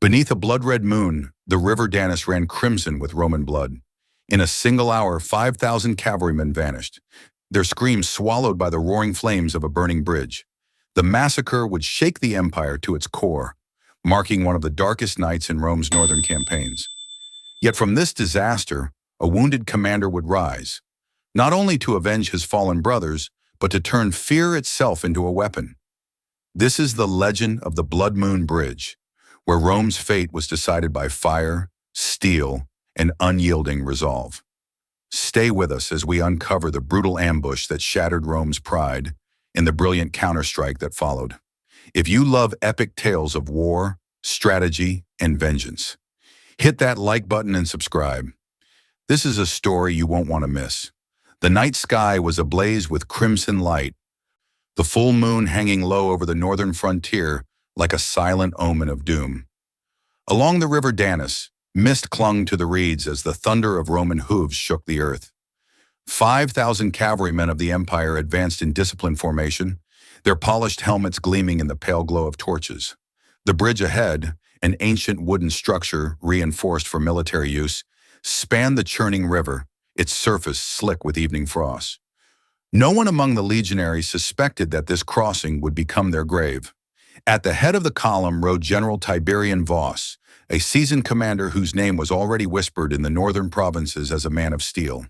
Beneath a blood-red moon, the river Danus ran crimson with Roman blood. In a single hour, 5,000 cavalrymen vanished, their screams swallowed by the roaring flames of a burning bridge. The massacre would shake the empire to its core, marking one of the darkest nights in Rome's northern campaigns. Yet from this disaster, a wounded commander would rise, not only to avenge his fallen brothers, but to turn fear itself into a weapon. This is the legend of the Blood Moon Bridge, where Rome's fate was decided by fire, steel, and unyielding resolve. Stay with us as we uncover the brutal ambush that shattered Rome's pride and the brilliant counterstrike that followed. If you love epic tales of war, strategy, and vengeance, hit that like button and subscribe. This is a story you won't want to miss. The night sky was ablaze with crimson light, the full moon hanging low over the northern frontier like a silent omen of doom. Along the river Danus, mist clung to the reeds as the thunder of Roman hooves shook the earth. 5,000 cavalrymen of the empire advanced in disciplined formation, their polished helmets gleaming in the pale glow of torches. The bridge ahead, an ancient wooden structure reinforced for military use, spanned the churning river, its surface slick with evening frost. No one among the legionaries suspected that this crossing would become their grave. At the head of the column rode General Tiberian Voss, a seasoned commander whose name was already whispered in the northern provinces as a man of steel.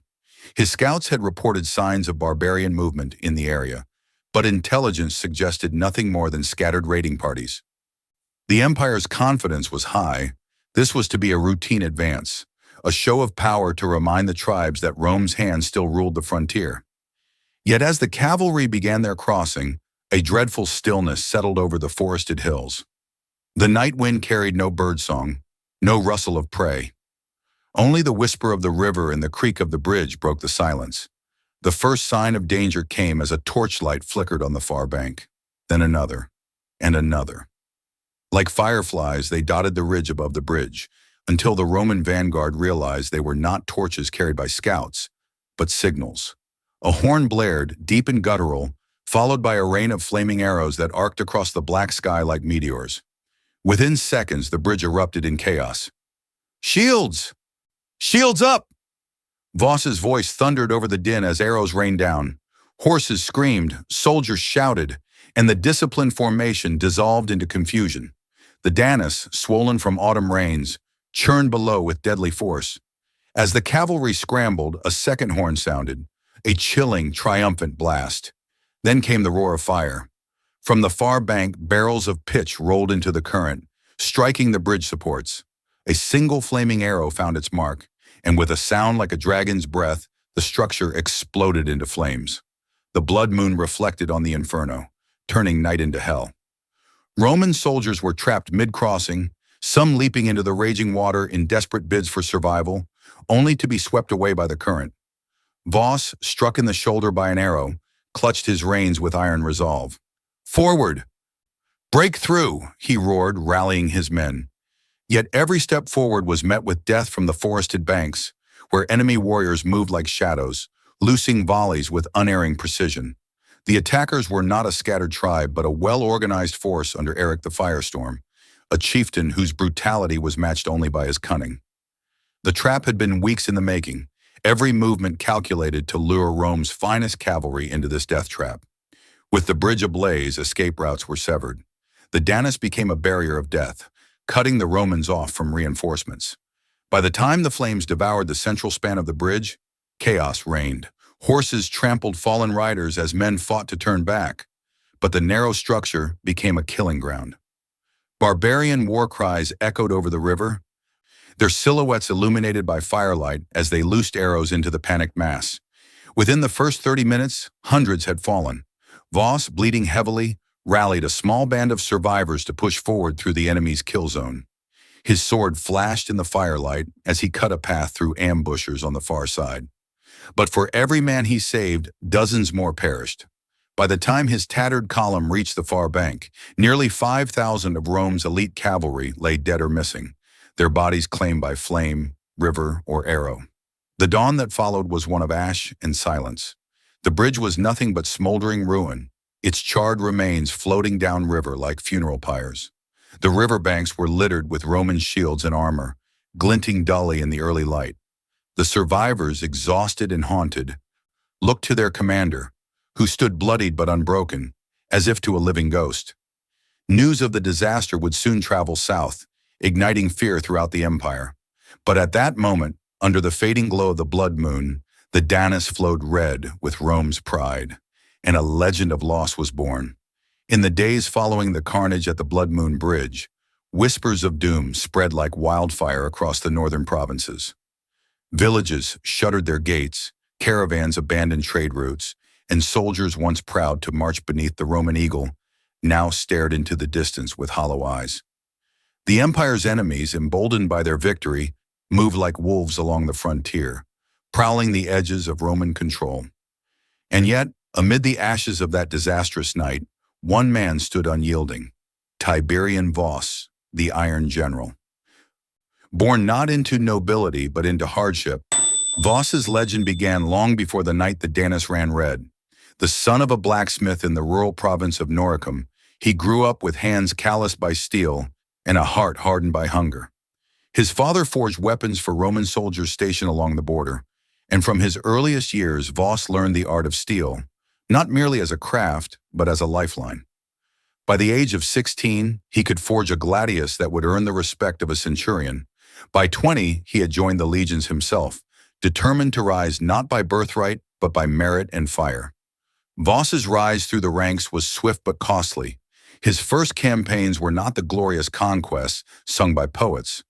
His scouts had reported signs of barbarian movement in the area, but intelligence suggested nothing more than scattered raiding parties. The empire's confidence was high. This was to be a routine advance, a show of power to remind the tribes that Rome's hand still ruled the frontier. Yet as the cavalry began their crossing, a dreadful stillness settled over the forested hills. The night wind carried no birdsong, no rustle of prey. Only the whisper of the river and the creak of the bridge broke the silence. The first sign of danger came as a torchlight flickered on the far bank, then another, and another. Like fireflies, they dotted the ridge above the bridge, until the Roman vanguard realized they were not torches carried by scouts, but signals. A horn blared, deep and guttural, followed by a rain of flaming arrows that arced across the black sky like meteors. Within seconds, the bridge erupted in chaos. "Shields! Shields up!" Voss's voice thundered over the din as arrows rained down. Horses screamed, soldiers shouted, and the disciplined formation dissolved into confusion. The Danus, swollen from autumn rains, churned below with deadly force. As the cavalry scrambled, a second horn sounded, a chilling, triumphant blast. Then came the roar of fire. From the far bank, barrels of pitch rolled into the current, striking the bridge supports. A single flaming arrow found its mark, and with a sound like a dragon's breath, the structure exploded into flames. The blood moon reflected on the inferno, turning night into hell. Roman soldiers were trapped mid-crossing, some leaping into the raging water in desperate bids for survival, only to be swept away by the current. Voss, struck in the shoulder by an arrow, clutched his reins with iron resolve. "Forward! Break through!" he roared, rallying his men. Yet every step forward was met with death from the forested banks, where enemy warriors moved like shadows, loosing volleys with unerring precision. The attackers were not a scattered tribe, but a well-organized force under Eric the Firestorm, a chieftain whose brutality was matched only by his cunning. The trap had been weeks in the making, every movement calculated to lure Rome's finest cavalry into this death trap. With the bridge ablaze, escape routes were severed. The Danus became a barrier of death, cutting the Romans off from reinforcements. By the time the flames devoured the central span of the bridge, chaos reigned. Horses trampled fallen riders as men fought to turn back, but the narrow structure became a killing ground. Barbarian war cries echoed over the river, their silhouettes illuminated by firelight as they loosed arrows into the panicked mass. Within the first 30 minutes, hundreds had fallen. Voss, bleeding heavily, rallied a small band of survivors to push forward through the enemy's kill zone. His sword flashed in the firelight as he cut a path through ambushers on the far side. But for every man he saved, dozens more perished. By the time his tattered column reached the far bank, nearly 5,000 of Rome's elite cavalry lay dead or missing, their bodies claimed by flame, river, or arrow. The dawn that followed was one of ash and silence. The bridge was nothing but smoldering ruin, its charred remains floating downriver like funeral pyres. The riverbanks were littered with Roman shields and armor, glinting dully in the early light. The survivors, exhausted and haunted, looked to their commander, who stood bloodied but unbroken, as if to a living ghost. News of the disaster would soon travel south, igniting fear throughout the empire. But at that moment, under the fading glow of the blood moon, the Danus flowed red with Rome's pride, and a legend of loss was born. In the days following the carnage at the Blood Moon Bridge, whispers of doom spread like wildfire across the northern provinces. Villages shuttered their gates, caravans abandoned trade routes, and soldiers once proud to march beneath the Roman eagle now stared into the distance with hollow eyes. The empire's enemies, emboldened by their victory, moved like wolves along the frontier, prowling the edges of Roman control. And yet, amid the ashes of that disastrous night, one man stood unyielding: Tiberian Voss, the Iron General. Born not into nobility but into hardship, Voss's legend began long before the night the Danus ran red. The son of a blacksmith in the rural province of Noricum, he grew up with hands calloused by steel and a heart hardened by hunger. His father forged weapons for Roman soldiers stationed along the border, and from his earliest years Voss learned the art of steel, not merely as a craft, but as a lifeline. By the age of 16, he could forge a gladius that would earn the respect of a centurion. By 20, he had joined the legions himself, determined to rise not by birthright, but by merit and fire. Voss's rise through the ranks was swift but costly. His first campaigns were not the glorious conquests sung by poets,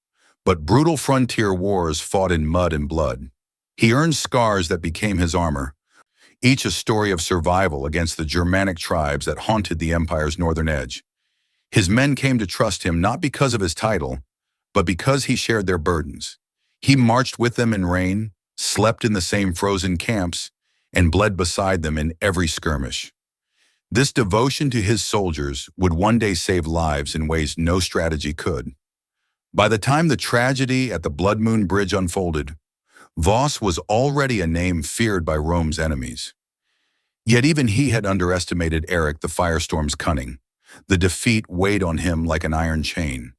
but brutal frontier wars fought in mud and blood. He earned scars that became his armor, each a story of survival against the Germanic tribes that haunted the empire's northern edge. His men came to trust him not because of his title, but because he shared their burdens. He marched with them in rain, slept in the same frozen camps, and bled beside them in every skirmish. This devotion to his soldiers would one day save lives in ways no strategy could. By the time the tragedy at the Blood Moon Bridge unfolded, Voss was already a name feared by Rome's enemies. Yet even he had underestimated Eric the Firestorm's cunning. The defeat weighed on him like an iron chain.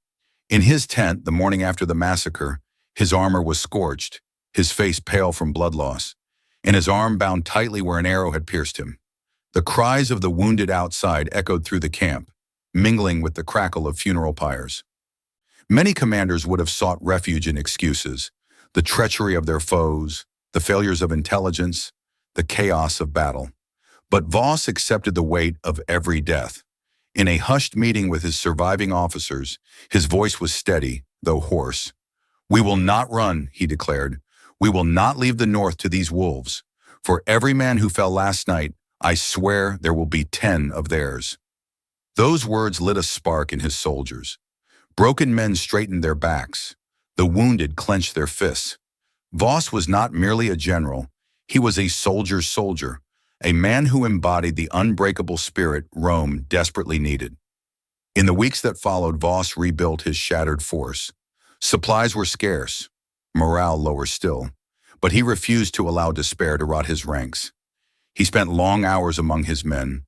In his tent, the morning after the massacre, his armor was scorched, his face pale from blood loss, and his arm bound tightly where an arrow had pierced him. The cries of the wounded outside echoed through the camp, mingling with the crackle of funeral pyres. Many commanders would have sought refuge in excuses: the treachery of their foes, the failures of intelligence, the chaos of battle. But Voss accepted the weight of every death. In a hushed meeting with his surviving officers, his voice was steady, though hoarse. "We will not run," he declared. "We will not leave the north to these wolves. For every man who fell last night, I swear there will be 10 of theirs." Those words lit a spark in his soldiers. Broken men straightened their backs. The wounded clenched their fists. Voss was not merely a general. He was a soldier's soldier, a man who embodied the unbreakable spirit Rome desperately needed. In the weeks that followed, Voss rebuilt his shattered force. Supplies were scarce, morale lower still, but he refused to allow despair to rot his ranks. He spent long hours among his men,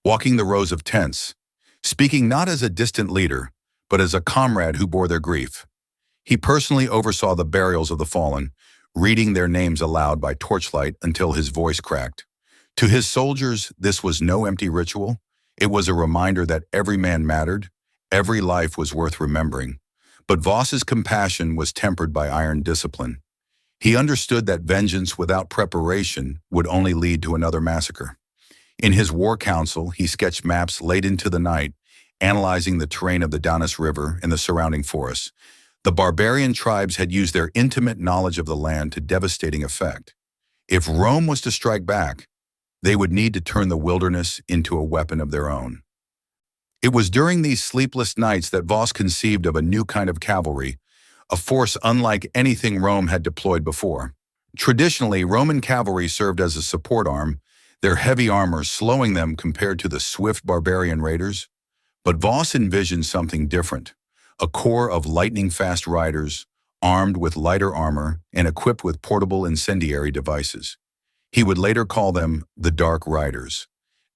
walking the rows of tents, speaking not as a distant leader, but as a comrade who bore their grief. He personally oversaw the burials of the fallen, reading their names aloud by torchlight until his voice cracked. To his soldiers, this was no empty ritual. It was a reminder that every man mattered, every life was worth remembering. But Voss's compassion was tempered by iron discipline. He understood that vengeance without preparation would only lead to another massacre. In his war council, he sketched maps late into the night, analyzing the terrain of the Danus River and the surrounding forests. The barbarian tribes had used their intimate knowledge of the land to devastating effect. If Rome was to strike back, they would need to turn the wilderness into a weapon of their own. It was during these sleepless nights that Voss conceived of a new kind of cavalry, a force unlike anything Rome had deployed before. Traditionally, Roman cavalry served as a support arm, their heavy armor slowing them compared to the swift barbarian raiders. But Voss envisioned something different: a corps of lightning-fast riders, armed with lighter armor and equipped with portable incendiary devices. He would later call them the Dark Riders,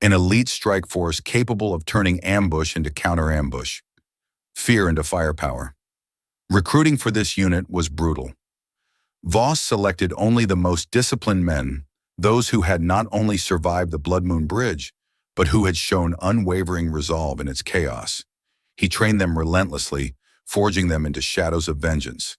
an elite strike force capable of turning ambush into counter-ambush. fear into firepower. Recruiting for this unit was brutal. Voss selected only the most disciplined men, those who had not only survived the Blood Moon Bridge, but who had shown unwavering resolve in its chaos. He trained them relentlessly, forging them into shadows of vengeance.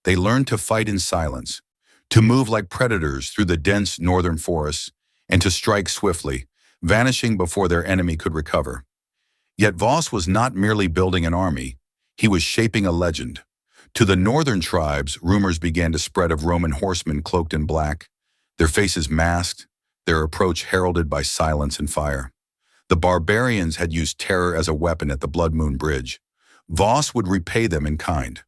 They learned to fight in silence, to move like predators through the dense northern forests, and to strike swiftly, vanishing before their enemy could recover. Yet Voss was not merely building an army, he was shaping a legend. To the northern tribes, rumors began to spread of Roman horsemen cloaked in black, their faces masked, their approach heralded by silence and fire. The barbarians had used terror as a weapon at the Blood Moon Bridge. Voss would repay them in kind.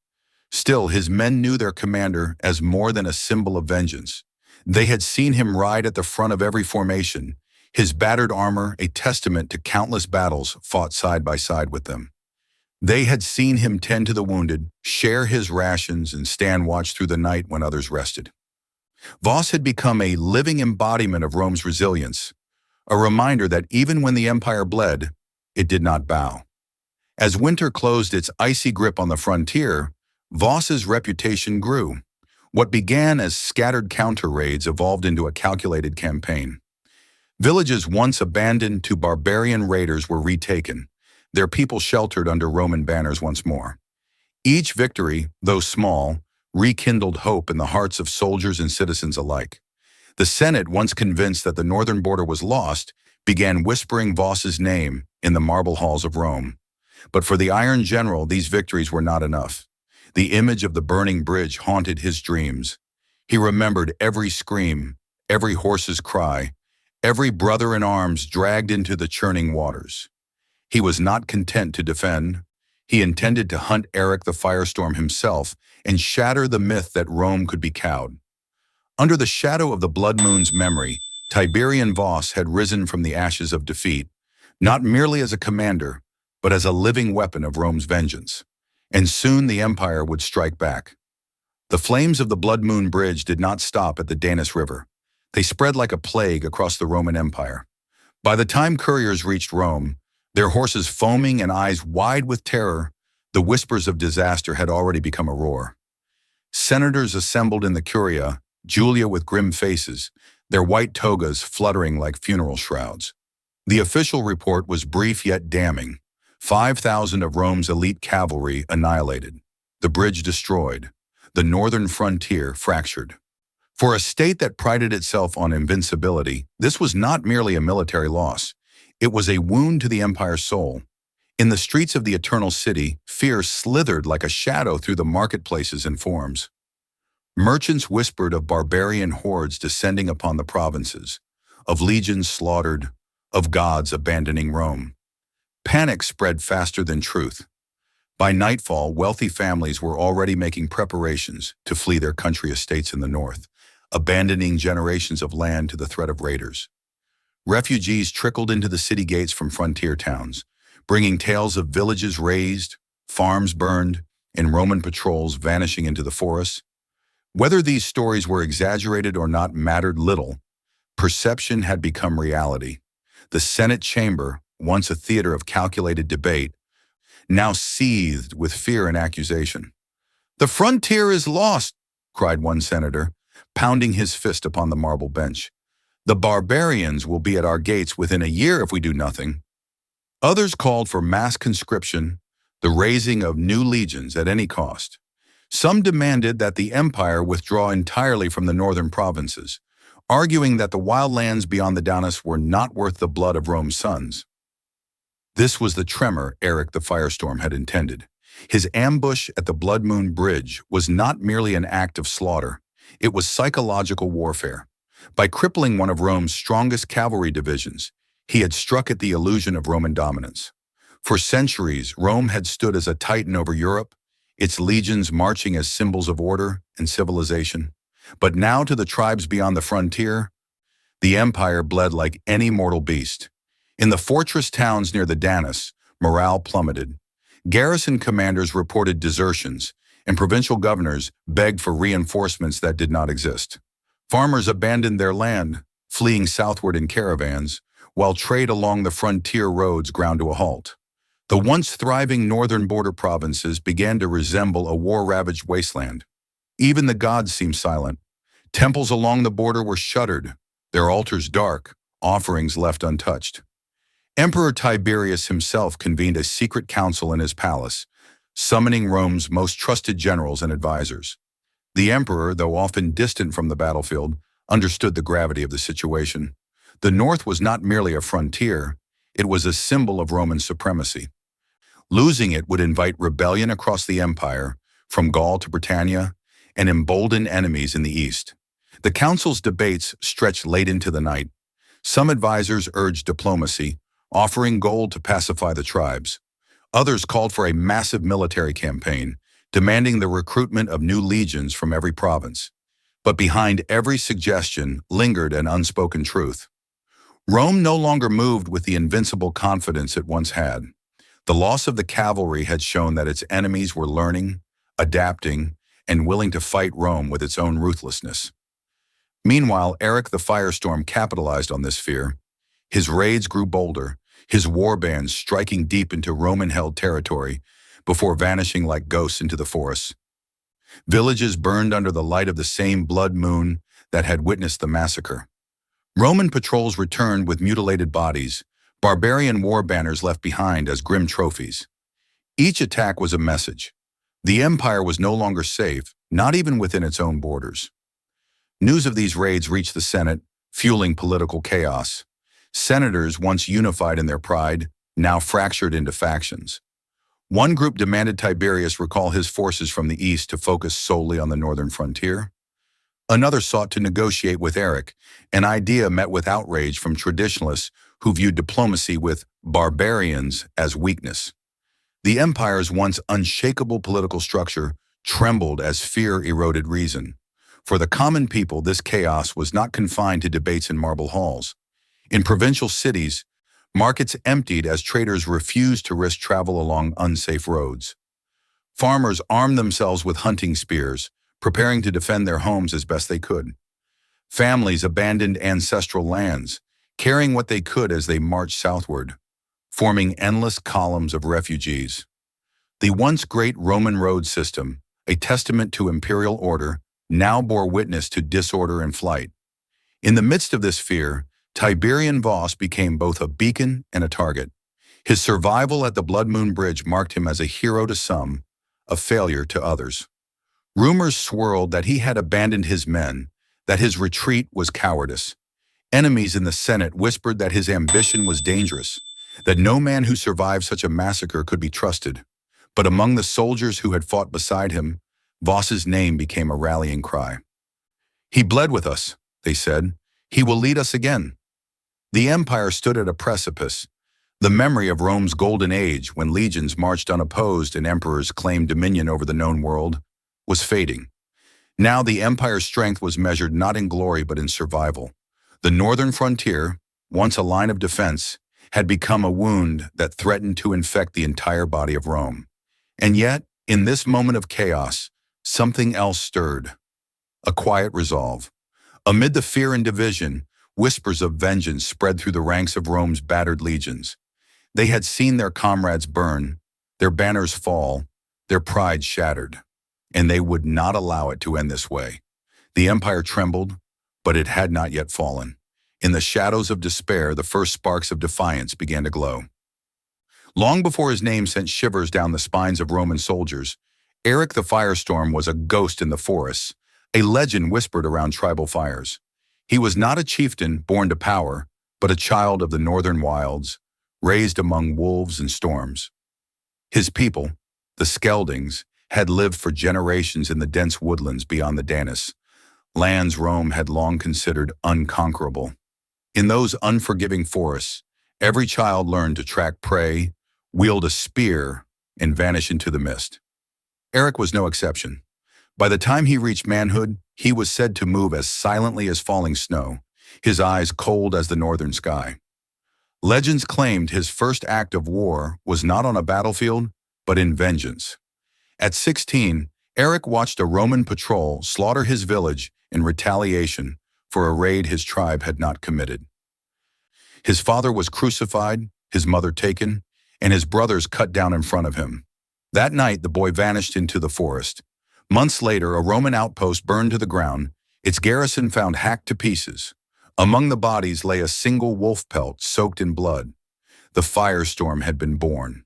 Still, his men knew their commander as more than a symbol of vengeance. They had seen him ride at the front of every formation, his battered armor a testament to countless battles fought side by side with them. They had seen him tend to the wounded, share his rations, and stand watch through the night when others rested. Voss had become a living embodiment of Rome's resilience, a reminder that even when the empire bled, it did not bow. As winter closed its icy grip on the frontier, Voss's reputation grew. What began as scattered counter-raids evolved into a calculated campaign. Villages once abandoned to barbarian raiders were retaken, their people sheltered under Roman banners once more. Each victory, though small, rekindled hope in the hearts of soldiers and citizens alike. The Senate, once convinced that the northern border was lost, began whispering Voss's name in the marble halls of Rome. But for the Iron General, these victories were not enough. The image of the burning bridge haunted his dreams. He remembered every scream, every horse's cry, every brother in arms dragged into the churning waters. He was not content to defend. He intended to hunt Eric the Firestorm himself and shatter the myth that Rome could be cowed. Under the shadow of the Blood Moon's memory, Tiberian Voss had risen from the ashes of defeat, not merely as a commander, but as a living weapon of Rome's vengeance. And soon the empire would strike back. The flames of the Blood Moon Bridge did not stop at the Danus River. They spread like a plague across the Roman Empire. By the time couriers reached Rome, their horses foaming and eyes wide with terror, the whispers of disaster had already become a roar. Senators assembled in the Curia, Julia with grim faces, their white togas fluttering like funeral shrouds. The official report was brief yet damning. 5,000 of Rome's elite cavalry annihilated, the bridge destroyed, the northern frontier fractured. For a state that prided itself on invincibility, this was not merely a military loss. It was a wound to the empire's soul. In the streets of the Eternal City, fear slithered like a shadow through the marketplaces and forums. Merchants whispered of barbarian hordes descending upon the provinces, of legions slaughtered, of gods abandoning Rome. Panic spread faster than truth. By nightfall, wealthy families were already making preparations to flee their country estates in the north, abandoning generations of land to the threat of raiders. Refugees trickled into the city gates from frontier towns, bringing tales of villages razed, farms burned, and Roman patrols vanishing into the forests. Whether these stories were exaggerated or not mattered little. Perception had become reality. The Senate chamber, once a theater of calculated debate, now seethed with fear and accusation. "The frontier is lost," cried one senator, pounding his fist upon the marble bench. "The barbarians will be at our gates within a year if we do nothing." Others called for mass conscription, the raising of new legions at any cost. Some demanded that the empire withdraw entirely from the northern provinces, arguing that the wild lands beyond the Danus were not worth the blood of Rome's sons. This was the tremor Eric the Firestorm had intended. His ambush at the Blood Moon Bridge was not merely an act of slaughter, it was psychological warfare. By crippling one of Rome's strongest cavalry divisions, he had struck at the illusion of Roman dominance. For centuries, Rome had stood as a titan over Europe, its legions marching as symbols of order and civilization. But now to the tribes beyond the frontier, the empire bled like any mortal beast. In the fortress towns near the Danus, morale plummeted. Garrison commanders reported desertions, and provincial governors begged for reinforcements that did not exist. Farmers abandoned their land, fleeing southward in caravans, while trade along the frontier roads ground to a halt. The once thriving northern border provinces began to resemble a war-ravaged wasteland. Even the gods seemed silent. Temples along the border were shuttered, their altars dark, offerings left untouched. Emperor Tiberius himself convened a secret council in his palace, summoning Rome's most trusted generals and advisors. The emperor, though often distant from the battlefield, understood the gravity of the situation. The north was not merely a frontier, it was a symbol of Roman supremacy. Losing it would invite rebellion across the empire, from Gaul to Britannia, and embolden enemies in the east. The council's debates stretched late into the night. Some advisors urged diplomacy, offering gold to pacify the tribes. Others called for a massive military campaign, demanding the recruitment of new legions from every province. But behind every suggestion lingered an unspoken truth. Rome no longer moved with the invincible confidence it once had. The loss of the cavalry had shown that its enemies were learning, adapting, and willing to fight Rome with its own ruthlessness. Meanwhile, Eric the Firestorm capitalized on this fear. His raids grew bolder, his warbands striking deep into Roman-held territory before vanishing like ghosts into the forests. Villages burned under the light of the same blood moon that had witnessed the massacre. Roman patrols returned with mutilated bodies, barbarian war banners left behind as grim trophies. Each attack was a message. The empire was no longer safe, not even within its own borders. News of these raids reached the Senate, fueling political chaos. Senators, once unified in their pride, now fractured into factions. One group demanded Tiberius recall his forces from the east to focus solely on the northern frontier. Another sought to negotiate with Eric, an idea met with outrage from traditionalists who viewed diplomacy with barbarians as weakness. The empire's once unshakable political structure trembled as fear eroded reason. For the common people, this chaos was not confined to debates in marble halls. In provincial cities, markets emptied as traders refused to risk travel along unsafe roads. Farmers armed themselves with hunting spears, preparing to defend their homes as best they could. Families abandoned ancestral lands, carrying what they could as they marched southward, forming endless columns of refugees. The once great Roman road system, a testament to imperial order, now bore witness to disorder and flight. In the midst of this fear, Tiberian Voss became both a beacon and a target. His survival at the Blood Moon Bridge marked him as a hero to some, a failure to others. Rumors swirled that he had abandoned his men, that his retreat was cowardice. Enemies in the Senate whispered that his ambition was dangerous, that no man who survived such a massacre could be trusted. But among the soldiers who had fought beside him, Voss's name became a rallying cry. "He bled with us," they said. "He will lead us again." The empire stood at a precipice. The memory of Rome's golden age, when legions marched unopposed and emperors claimed dominion over the known world, was fading. Now the empire's strength was measured not in glory but in survival. The northern frontier, once a line of defense, had become a wound that threatened to infect the entire body of Rome. And yet, in this moment of chaos, something else stirred. A quiet resolve. Amid the fear and division, whispers of vengeance spread through the ranks of Rome's battered legions. They had seen their comrades burn, their banners fall, their pride shattered, and they would not allow it to end this way. The empire trembled, but it had not yet fallen. In the shadows of despair, the first sparks of defiance began to glow. Long before his name sent shivers down the spines of Roman soldiers, Eric the Firestorm was a ghost in the forests, a legend whispered around tribal fires. He was not a chieftain born to power, but a child of the northern wilds, raised among wolves and storms. His people, the Skeldings, had lived for generations in the dense woodlands beyond the Danus, lands Rome had long considered unconquerable. In those unforgiving forests, every child learned to track prey, wield a spear, and vanish into the mist. Eric was no exception. By the time he reached manhood, he was said to move as silently as falling snow, his eyes cold as the northern sky. Legends claimed his first act of war was not on a battlefield, but in vengeance. At 16, Eric watched a Roman patrol slaughter his village in retaliation for a raid his tribe had not committed. His father was crucified, his mother taken, and his brothers cut down in front of him. That night, the boy vanished into the forest. Months later, a Roman outpost burned to the ground, its garrison found hacked to pieces. Among the bodies lay a single wolf pelt soaked in blood. The firestorm had been born.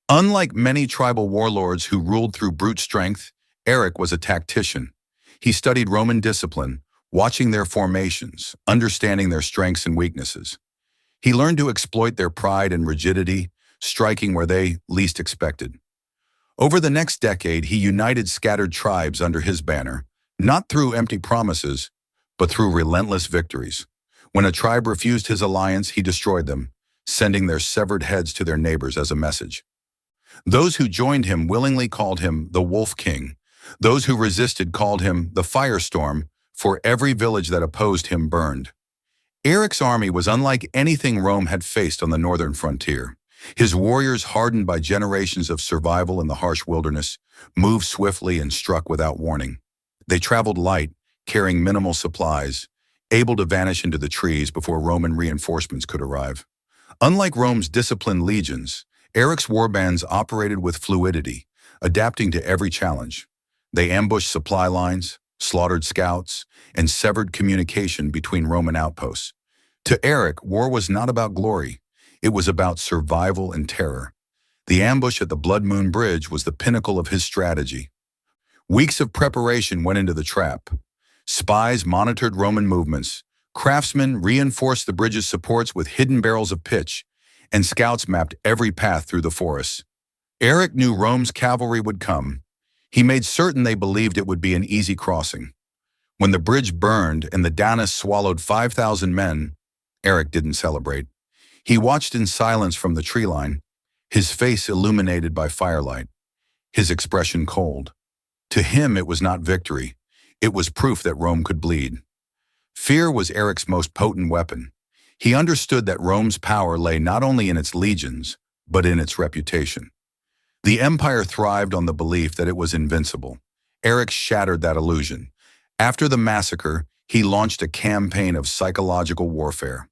Unlike many tribal warlords who ruled through brute strength, Eric was a tactician. He studied Roman discipline, watching their formations, understanding their strengths and weaknesses. He learned to exploit their pride and rigidity, striking where they least expected. Over the next decade, he united scattered tribes under his banner, not through empty promises, but through relentless victories. When a tribe refused his alliance, he destroyed them, sending their severed heads to their neighbors as a message. Those who joined him willingly called him the Wolf King. Those who resisted called him the Firestorm, for every village that opposed him burned. Eric's army was unlike anything Rome had faced on the northern frontier. His warriors, hardened by generations of survival in the harsh wilderness, moved swiftly and struck without warning. They traveled light, carrying minimal supplies, able to vanish into the trees before Roman reinforcements could arrive. Unlike Rome's disciplined legions, Eric's warbands operated with fluidity, adapting to every challenge. They ambushed supply lines, slaughtered scouts, and severed communication between Roman outposts. To Eric, war was not about glory. It was about survival and terror. The ambush at the Blood Moon Bridge was the pinnacle of his strategy. Weeks of preparation went into the trap. Spies monitored Roman movements, craftsmen reinforced the bridge's supports with hidden barrels of pitch, and scouts mapped every path through the forests. Eric knew Rome's cavalry would come. He made certain they believed it would be an easy crossing. When the bridge burned and the Danus swallowed 5,000 men, Eric didn't celebrate. He watched in silence from the tree line, his face illuminated by firelight, his expression cold. To him, it was not victory. It was proof that Rome could bleed. Fear was Eric's most potent weapon. He understood that Rome's power lay not only in its legions, but in its reputation. The empire thrived on the belief that it was invincible. Eric shattered that illusion. After the massacre, he launched a campaign of psychological warfare.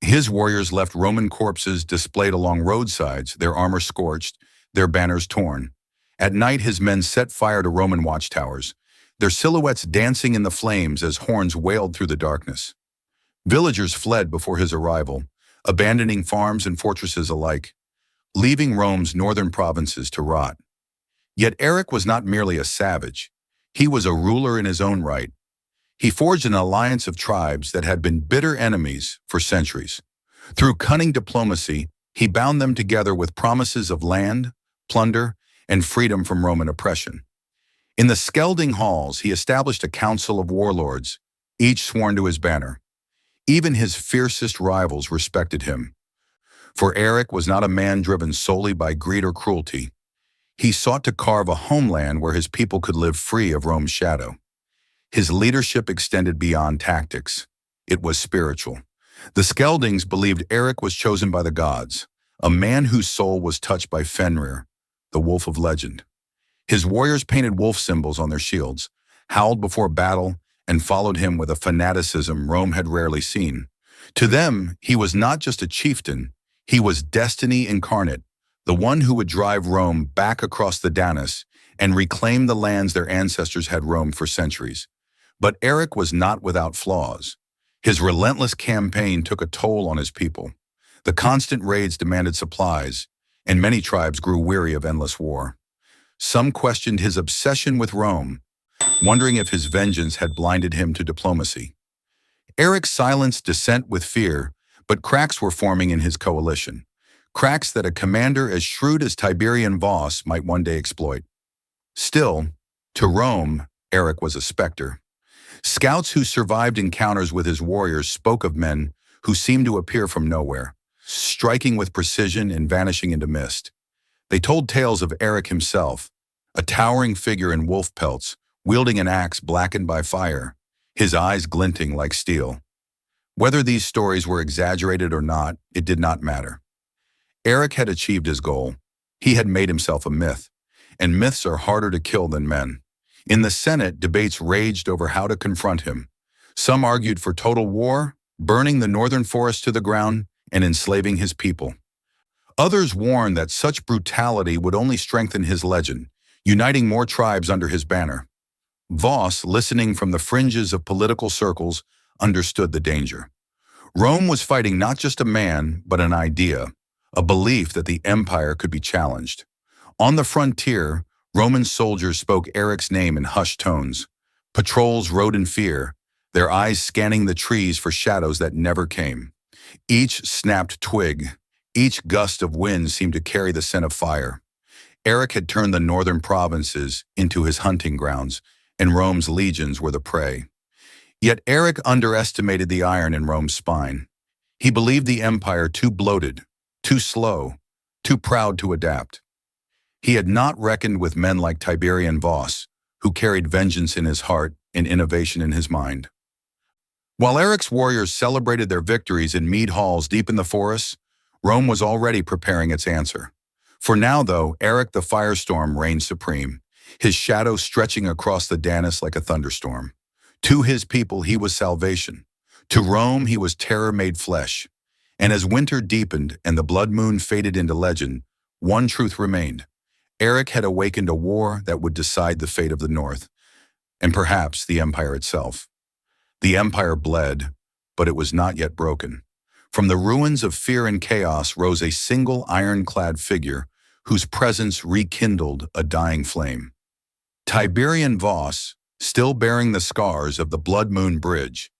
His warriors left Roman corpses displayed along roadsides, their armor scorched, their banners torn. At night, his men set fire to Roman watchtowers, their silhouettes dancing in the flames as horns wailed through the darkness. Villagers fled before his arrival, abandoning farms and fortresses alike, leaving Rome's northern provinces to rot. Yet Eric was not merely a savage. He was a ruler in his own right. He forged an alliance of tribes that had been bitter enemies for centuries. Through cunning diplomacy, he bound them together with promises of land, plunder, and freedom from Roman oppression. In the Skelding halls, he established a council of warlords, each sworn to his banner. Even his fiercest rivals respected him. For Eric was not a man driven solely by greed or cruelty. He sought to carve a homeland where his people could live free of Rome's shadow. His leadership extended beyond tactics. It was spiritual. The Skeldings believed Eric was chosen by the gods, a man whose soul was touched by Fenrir, the wolf of legend. His warriors painted wolf symbols on their shields, howled before battle, and followed him with a fanaticism Rome had rarely seen. To them, he was not just a chieftain, he was destiny incarnate, the one who would drive Rome back across the Danus and reclaim the lands their ancestors had roamed for centuries. But Eric was not without flaws. His relentless campaign took a toll on his people. The constant raids demanded supplies, and many tribes grew weary of endless war. Some questioned his obsession with Rome, wondering if his vengeance had blinded him to diplomacy. Eric silenced dissent with fear, but cracks were forming in his coalition. Cracks that a commander as shrewd as Tiberian Voss might one day exploit. Still, to Rome, Eric was a specter. Scouts who survived encounters with his warriors spoke of men who seemed to appear from nowhere, striking with precision and vanishing into mist. They told tales of Eric himself, a towering figure in wolf pelts, wielding an axe blackened by fire, his eyes glinting like steel. Whether these stories were exaggerated or not, it did not matter. Eric had achieved his goal. He had made himself a myth, and myths are harder to kill than men. In the Senate, debates raged over how to confront him. Some argued for total war, burning the northern forest to the ground, and enslaving his people. Others warned that such brutality would only strengthen his legend, uniting more tribes under his banner. Voss, listening from the fringes of political circles, understood the danger. Rome was fighting not just a man, but an idea, a belief that the empire could be challenged. On the frontier, Roman soldiers spoke Eric's name in hushed tones. Patrols rode in fear, their eyes scanning the trees for shadows that never came. Each snapped twig, each gust of wind seemed to carry the scent of fire. Eric had turned the northern provinces into his hunting grounds, and Rome's legions were the prey. Yet Eric underestimated the iron in Rome's spine. He believed the empire too bloated, too slow, too proud to adapt. He had not reckoned with men like Tiberian Voss, who carried vengeance in his heart and innovation in his mind. While Eric's warriors celebrated their victories in mead halls deep in the forests, Rome was already preparing its answer. For now, though, Eric the firestorm reigned supreme, his shadow stretching across the Danus like a thunderstorm. To his people he was salvation. To Rome he was terror made flesh. And as winter deepened and the blood moon faded into legend, one truth remained. Eric had awakened a war that would decide the fate of the North, and perhaps the empire itself. The empire bled, but it was not yet broken. From the ruins of fear and chaos rose a single ironclad figure whose presence rekindled a dying flame. Tiberian Voss, still bearing the scars of the Blood Moon Bridge,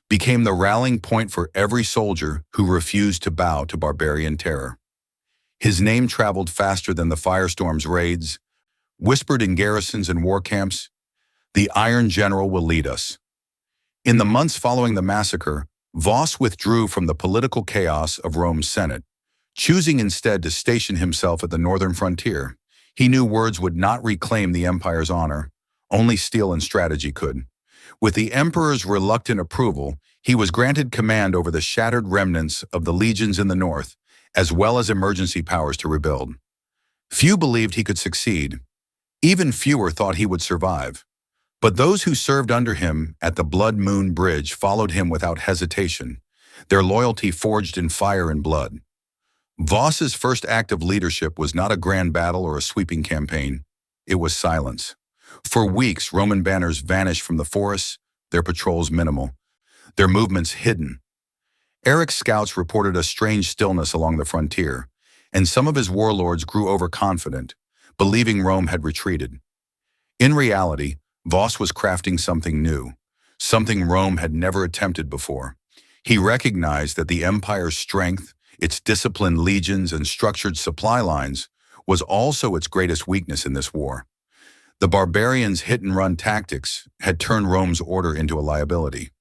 became the rallying point for every soldier who refused to bow to barbarian terror. His name traveled faster than the firestorm's raids, whispered in garrisons and war camps, "The Iron General will lead us." In the months following the massacre, Voss withdrew from the political chaos of Rome's Senate, choosing instead to station himself at the northern frontier. He knew words would not reclaim the empire's honor, only steel and strategy could. With the emperor's reluctant approval, he was granted command over the shattered remnants of the legions in the north, as well as emergency powers to rebuild. Few believed he could succeed. Even fewer thought he would survive. But those who served under him at the Blood Moon Bridge followed him without hesitation, their loyalty forged in fire and blood. Voss's first act of leadership was not a grand battle or a sweeping campaign. It was silence. For weeks, Roman banners vanished from the forests, their patrols minimal, their movements hidden. Eric's scouts reported a strange stillness along the frontier, and some of his warlords grew overconfident, believing Rome had retreated. In reality, Voss was crafting something new, something Rome had never attempted before. He recognized that the empire's strength, its disciplined legions and structured supply lines, was also its greatest weakness in this war. The barbarians' hit-and-run tactics had turned Rome's order into a liability.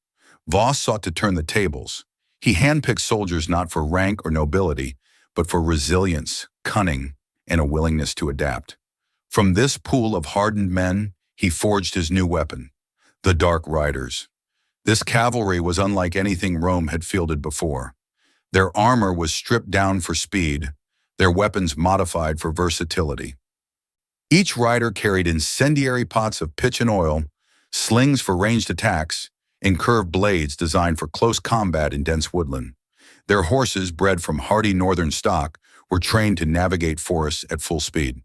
Voss sought to turn the tables. He handpicked soldiers not for rank or nobility, but for resilience, cunning, and a willingness to adapt. From this pool of hardened men, he forged his new weapon, the Dark Riders. This cavalry was unlike anything Rome had fielded before. Their armor was stripped down for speed, their weapons modified for versatility. Each rider carried incendiary pots of pitch and oil, slings for ranged attacks, and curved blades designed for close combat in dense woodland. Their horses, bred from hardy northern stock, were trained to navigate forests at full speed.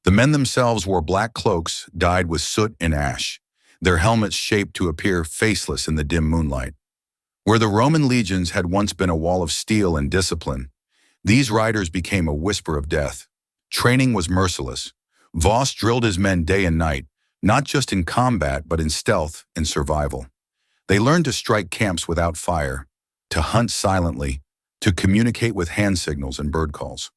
The men themselves wore black cloaks dyed with soot and ash, their helmets shaped to appear faceless in the dim moonlight. Where the Roman legions had once been a wall of steel and discipline, these riders became a whisper of death. Training was merciless. Voss drilled his men day and night, not just in combat but in stealth and survival. They learned to strike camps without fire, to hunt silently, to communicate with hand signals and bird calls.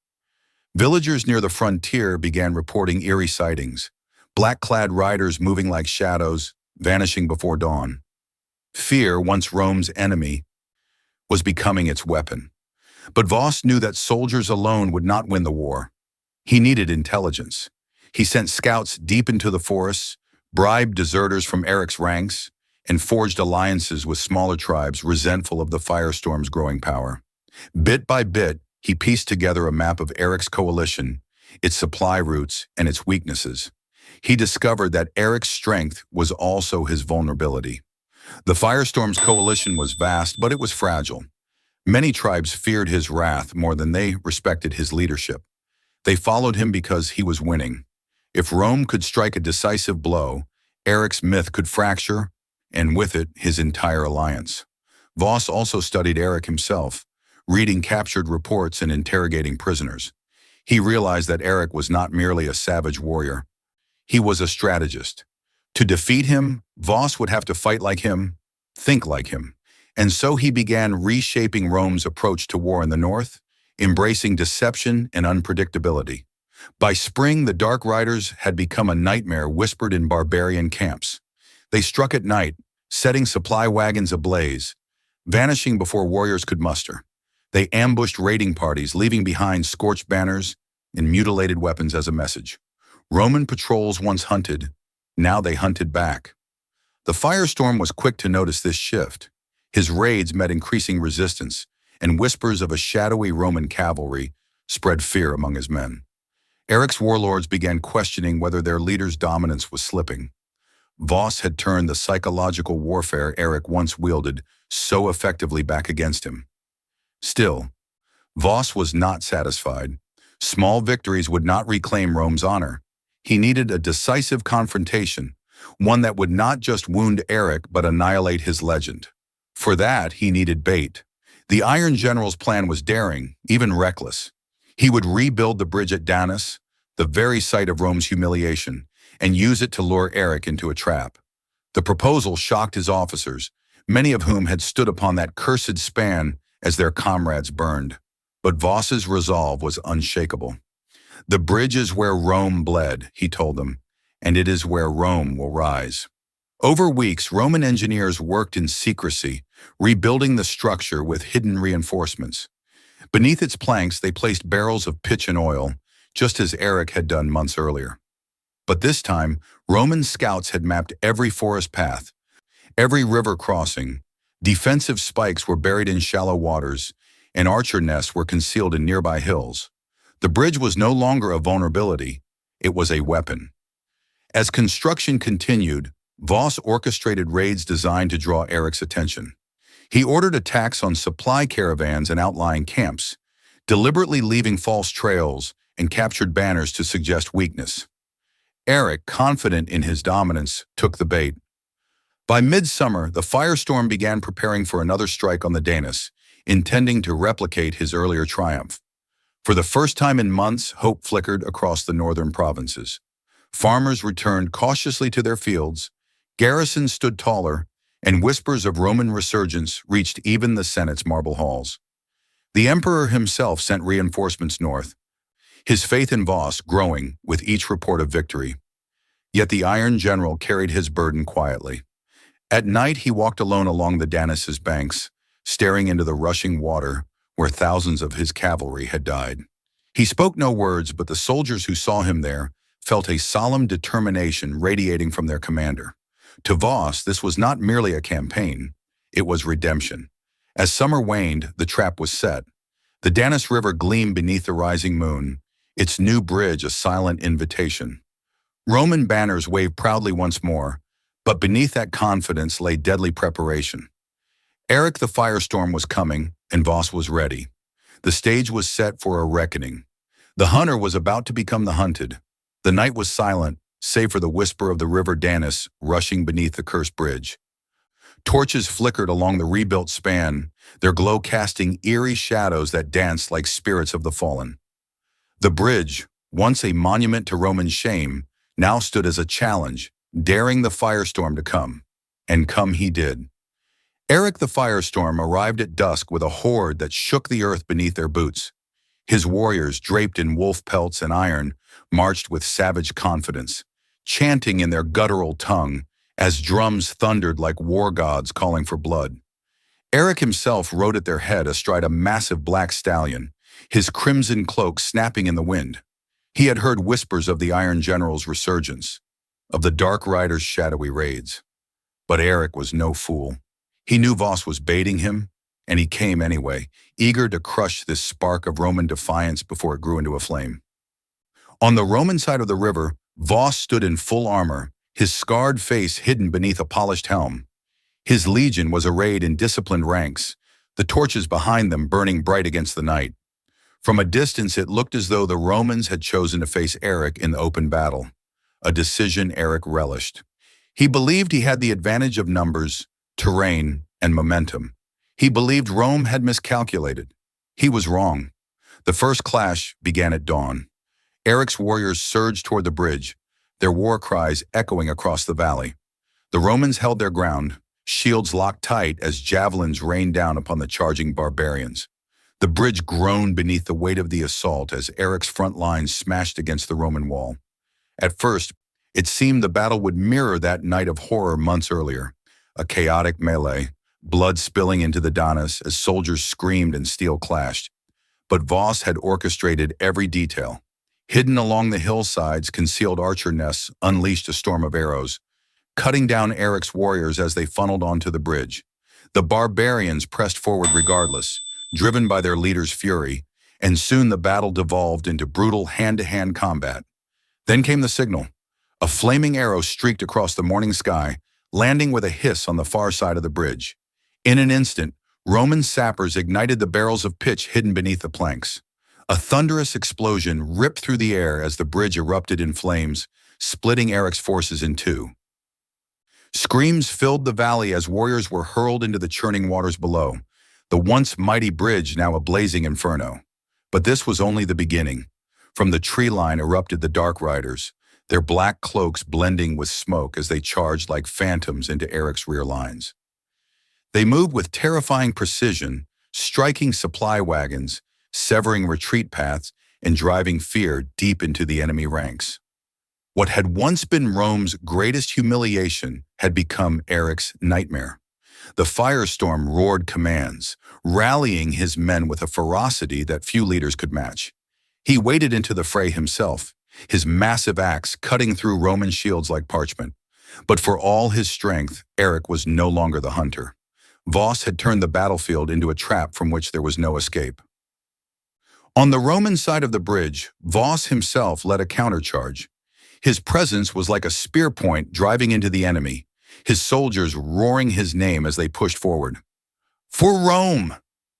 Villagers near the frontier began reporting eerie sightings, black-clad riders moving like shadows, vanishing before dawn. Fear, once Rome's enemy, was becoming its weapon. But Voss knew that soldiers alone would not win the war. He needed intelligence. He sent scouts deep into the forests, bribed deserters from Eric's ranks, and forged alliances with smaller tribes resentful of the firestorm's growing power. Bit by bit, he pieced together a map of Eric's coalition, its supply routes, and its weaknesses. He discovered that Eric's strength was also his vulnerability. The firestorm's coalition was vast, but it was fragile. Many tribes feared his wrath more than they respected his leadership. They followed him because he was winning. If Rome could strike a decisive blow, Eric's myth could fracture, and with it, his entire alliance. Voss also studied Eric himself, reading captured reports and interrogating prisoners. He realized that Eric was not merely a savage warrior. He was a strategist. To defeat him, Voss would have to fight like him, think like him. And so he began reshaping Rome's approach to war in the north, embracing deception and unpredictability. By spring, the Dark Riders had become a nightmare whispered in barbarian camps. They struck at night, setting supply wagons ablaze, vanishing before warriors could muster. They ambushed raiding parties, leaving behind scorched banners and mutilated weapons as a message. Roman patrols once hunted, now they hunted back. The firestorm was quick to notice this shift. His raids met increasing resistance, and whispers of a shadowy Roman cavalry spread fear among his men. Eric's warlords began questioning whether their leader's dominance was slipping. Voss had turned the psychological warfare Eric once wielded so effectively back against him. Still, Voss was not satisfied. Small victories would not reclaim Rome's honor. He needed a decisive confrontation, one that would not just wound Eric but annihilate his legend. For that, he needed bait. The Iron General's plan was daring, even reckless. He would rebuild the bridge at Danus, the very site of Rome's humiliation, and use it to lure Eric into a trap. The proposal shocked his officers, many of whom had stood upon that cursed span as their comrades burned. But Voss's resolve was unshakable. The bridge is where Rome bled, he told them, and it is where Rome will rise. Over weeks, Roman engineers worked in secrecy, rebuilding the structure with hidden reinforcements. Beneath its planks, they placed barrels of pitch and oil, just as Eric had done months earlier. But this time, Roman scouts had mapped every forest path, every river crossing. Defensive spikes were buried in shallow waters, and archer nests were concealed in nearby hills. The bridge was no longer a vulnerability, it was a weapon. As construction continued, Voss orchestrated raids designed to draw Eric's attention. He ordered attacks on supply caravans and outlying camps, deliberately leaving false trails and captured banners to suggest weakness. Eric, confident in his dominance, took the bait. By midsummer, the firestorm began preparing for another strike on the Danus, intending to replicate his earlier triumph. For the first time in months, hope flickered across the northern provinces. Farmers returned cautiously to their fields, garrisons stood taller, and whispers of Roman resurgence reached even the Senate's marble halls. The emperor himself sent reinforcements north, his faith in Voss growing with each report of victory. Yet the Iron General carried his burden quietly. At night he walked alone along the Danus's banks, staring into the rushing water where thousands of his cavalry had died. He spoke no words, but the soldiers who saw him there felt a solemn determination radiating from their commander. To Voss, this was not merely a campaign, it was redemption. As summer waned, the trap was set. The Danus River gleamed beneath the rising moon, its new bridge a silent invitation. Roman banners waved proudly once more, but beneath that confidence lay deadly preparation. Eric the firestorm was coming, and Voss was ready. The stage was set for a reckoning. The hunter was about to become the hunted. The night was silent, save for the whisper of the river Danus rushing beneath the cursed bridge. Torches flickered along the rebuilt span, their glow casting eerie shadows that danced like spirits of the fallen. The bridge, once a monument to Roman shame, now stood as a challenge, daring the firestorm to come. And come he did. Eric the firestorm arrived at dusk with a horde that shook the earth beneath their boots. His warriors, draped in wolf pelts and iron, marched with savage confidence, chanting in their guttural tongue as drums thundered like war gods calling for blood. Eric himself rode at their head astride a massive black stallion, his crimson cloak snapping in the wind. He had heard whispers of the Iron General's resurgence, of the Dark Riders' shadowy raids. But Eric was no fool. He knew Voss was baiting him, and he came anyway, eager to crush this spark of Roman defiance before it grew into a flame. On the Roman side of the river, Voss stood in full armor, his scarred face hidden beneath a polished helm. His legion was arrayed in disciplined ranks, the torches behind them burning bright against the night. From a distance, it looked as though the Romans had chosen to face Eric in the open battle, a decision Eric relished. He believed he had the advantage of numbers, terrain, and momentum. He believed Rome had miscalculated. He was wrong. The first clash began at dawn. Eric's warriors surged toward the bridge, their war cries echoing across the valley. The Romans held their ground, shields locked tight as javelins rained down upon the charging barbarians. The bridge groaned beneath the weight of the assault as Eric's front lines smashed against the Roman wall. At first, it seemed the battle would mirror that night of horror months earlier, a chaotic melee, blood spilling into the Danus as soldiers screamed and steel clashed. But Voss had orchestrated every detail. Hidden along the hillsides, concealed archer nests unleashed a storm of arrows, cutting down Eric's warriors as they funneled onto the bridge. The barbarians pressed forward regardless, driven by their leader's fury, and soon the battle devolved into brutal hand-to-hand combat. Then came the signal. A flaming arrow streaked across the morning sky, landing with a hiss on the far side of the bridge. In an instant, Roman sappers ignited the barrels of pitch hidden beneath the planks. A thunderous explosion ripped through the air as the bridge erupted in flames, splitting Eric's forces in two. Screams filled the valley as warriors were hurled into the churning waters below, the once mighty bridge now a blazing inferno. But this was only the beginning. From the tree line erupted the Dark Riders, their black cloaks blending with smoke as they charged like phantoms into Eric's rear lines. They moved with terrifying precision, striking supply wagons, severing retreat paths, and driving fear deep into the enemy ranks. What had once been Rome's greatest humiliation had become Eric's nightmare. The firestorm roared commands, rallying his men with a ferocity that few leaders could match. He waded into the fray himself, his massive axe cutting through Roman shields like parchment. But for all his strength, Eric was no longer the hunter. Voss had turned the battlefield into a trap from which there was no escape. On the Roman side of the bridge, Voss himself led a countercharge. His presence was like a spear point driving into the enemy, his soldiers roaring his name as they pushed forward. "For Rome!"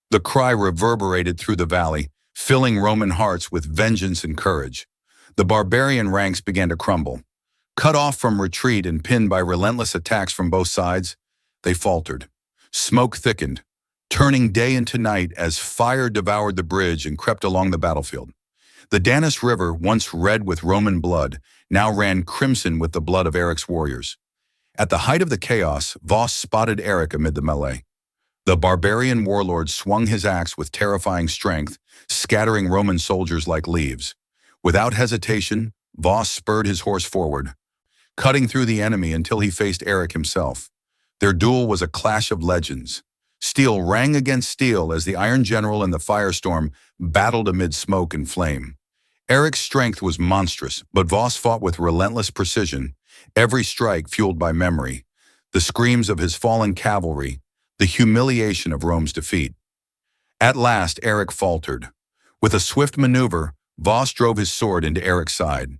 The cry reverberated through the valley, filling Roman hearts with vengeance and courage. The barbarian ranks began to crumble. Cut off from retreat and pinned by relentless attacks from both sides, they faltered. Smoke thickened, turning day into night as fire devoured the bridge and crept along the battlefield. The Danus River, once red with Roman blood, now ran crimson with the blood of Eric's warriors. At the height of the chaos, Voss spotted Eric amid the melee. The barbarian warlord swung his axe with terrifying strength, scattering Roman soldiers like leaves. Without hesitation, Voss spurred his horse forward, cutting through the enemy until he faced Eric himself. Their duel was a clash of legends. Steel rang against steel as the Iron General and the Firestorm battled amid smoke and flame. Eric's strength was monstrous, but Voss fought with relentless precision, every strike fueled by memory, the screams of his fallen cavalry, the humiliation of Rome's defeat. At last, Eric faltered. With a swift maneuver, Voss drove his sword into Eric's side.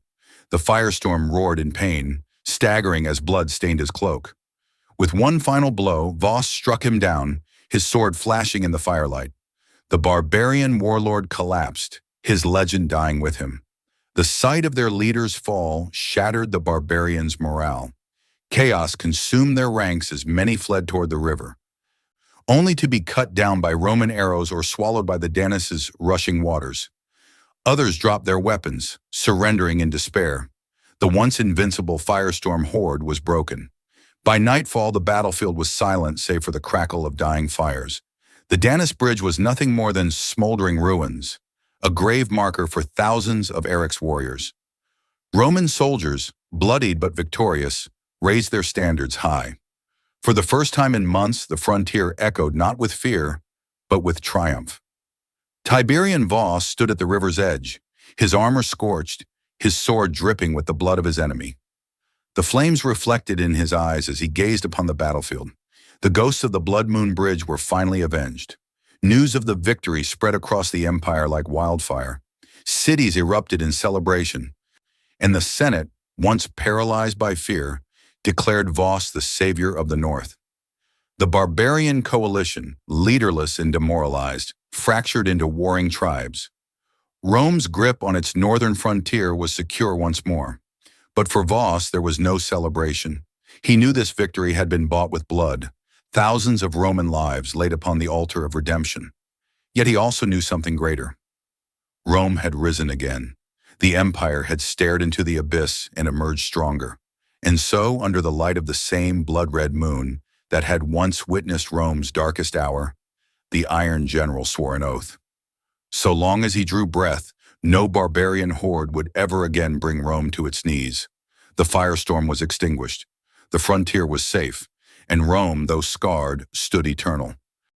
The Firestorm roared in pain, staggering as blood stained his cloak. With one final blow, Voss struck him down, his sword flashing in the firelight. The barbarian warlord collapsed, his legend dying with him. The sight of their leader's fall shattered the barbarians' morale. Chaos consumed their ranks as many fled toward the river, only to be cut down by Roman arrows or swallowed by the Danus's rushing waters. Others dropped their weapons, surrendering in despair. The once invincible Firestorm horde was broken. By nightfall, the battlefield was silent save for the crackle of dying fires. The Danus Bridge was nothing more than smoldering ruins, a grave marker for thousands of Eric's warriors. Roman soldiers, bloodied but victorious, raised their standards high. For the first time in months, the frontier echoed not with fear, but with triumph. Tiberian Voss stood at the river's edge, his armor scorched, his sword dripping with the blood of his enemy. The flames reflected in his eyes as he gazed upon the battlefield. The ghosts of the Blood Moon Bridge were finally avenged. News of the victory spread across the empire like wildfire. Cities erupted in celebration, and the Senate, once paralyzed by fear, declared Voss the savior of the North. The barbarian coalition, leaderless and demoralized, fractured into warring tribes. Rome's grip on its northern frontier was secure once more. But for Voss, there was no celebration. He knew this victory had been bought with blood, thousands of Roman lives laid upon the altar of redemption. Yet he also knew something greater. Rome had risen again. The empire had stared into the abyss and emerged stronger. And so, under the light of the same blood-red moon that had once witnessed Rome's darkest hour, the Iron General swore an oath. So long as he drew breath, no barbarian horde would ever again bring Rome to its knees. The firestorm was extinguished. The frontier was safe, and Rome, though scarred, stood eternal.